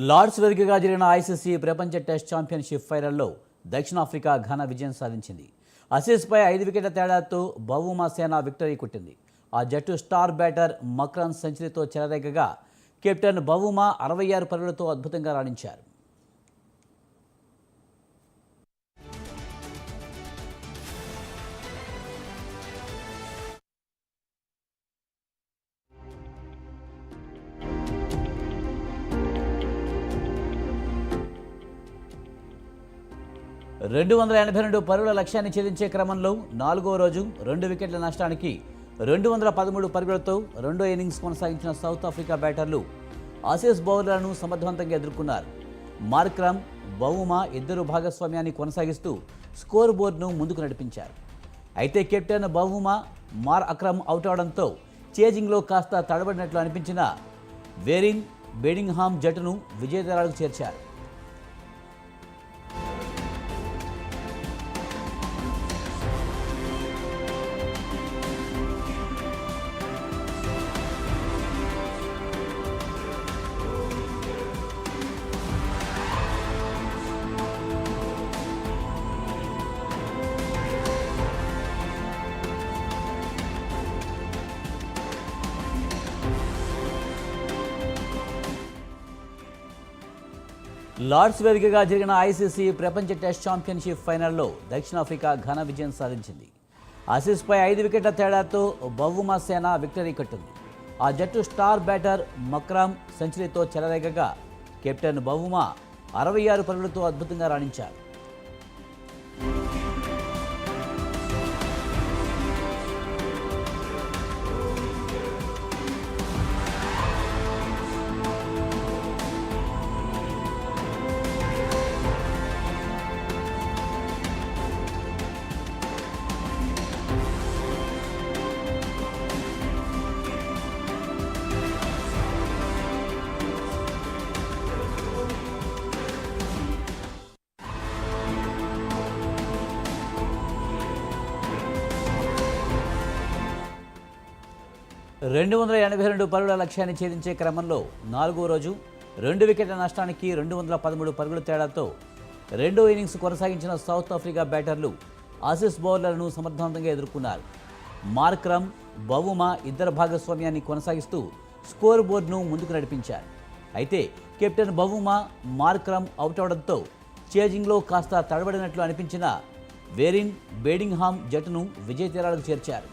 Lord's వేదికగా జరిగిన ICC ప్రపంచ టెస్ట్ ఛాంపియన్షిప్ ఫైనల్లో దక్షిణాఫ్రికా ఘన విజయం సాధించింది. ఆసీస్పై 5 వికెట్ల తేడాతో బవూమా సేన విక్టరీ కొట్టింది. ఆ జట్టు స్టార్ బ్యాటర్ మక్రాన్ సెంచరీతో చెలరేగగా కెప్టెన్ బవూమా 66 పరుగులతో అద్భుతంగా రాణించారు. 282 పరుగుల లక్ష్యాన్ని ఛేదించే క్రమంలో 4వ రోజు 2 వికెట్ల నష్టానికి 213 పరుగులతో రెండో ఇన్నింగ్స్ కొనసాగించిన సౌత్ ఆఫ్రికా బ్యాటర్లు ఆసీస్ బౌలర్లను సమర్థవంతంగా ఎదుర్కొన్నారు. మార్క్రమ్, బవూమా ఇద్దరు భాగస్వామ్యాన్ని కొనసాగిస్తూ స్కోర్ బోర్డును ముందుకు నడిపించారు. అయితే కెప్టెన్ బవూమా మార్ అక్రమ్ అవుట్ అవడంతో చేజింగ్లో కాస్త తడబడినట్లు అనిపించిన వేరిన్ బెడింగ్హామ్ జట్టును విజయతీరాలకు చేర్చారు. లార్డ్స్ వేదికగా జరిగిన ఐసీసీ ప్రపంచ టెస్ట్ ఛాంపియన్షిప్ ఫైనల్లో దక్షిణాఫ్రికా ఘన విజయం సాధించింది. ఆసీస్పై 5 వికెట్ల తేడాతో బవూమా సేన విక్టరీ కొట్టింది. ఆ జట్టు స్టార్ బ్యాటర్ మక్రామ్ సెంచరీతో చెలరేగగా కెప్టెన్ బవూమా 66 పరుగులతో అద్భుతంగా రాణించారు. రెండు 282 పరుగుల లక్ష్యాన్ని ఛేదించే క్రమంలో 4వ రోజు 2 వికెట్ల నష్టానికి 213 పరుగుల తేడాతో రెండో ఇన్నింగ్స్ కొనసాగించిన సౌత్ ఆఫ్రికా బ్యాటర్లు ఆసీస్ బౌలర్లను సమర్థవంతంగా ఎదుర్కొన్నారు. మార్క్రమ్, బవూమా ఇద్దరు భాగస్వామ్యాన్ని కొనసాగిస్తూ స్కోర్ బోర్డును ముందుకు నడిపించారు. అయితే కెప్టెన్ బవూమా మార్క్రమ్ అవుట్ అవడంతో చేజింగ్లో కాస్త తడబడినట్లు అనిపించిన వేరిన్ బెడింగ్హామ్ జట్టును విజయతీరాలకు చేర్చారు.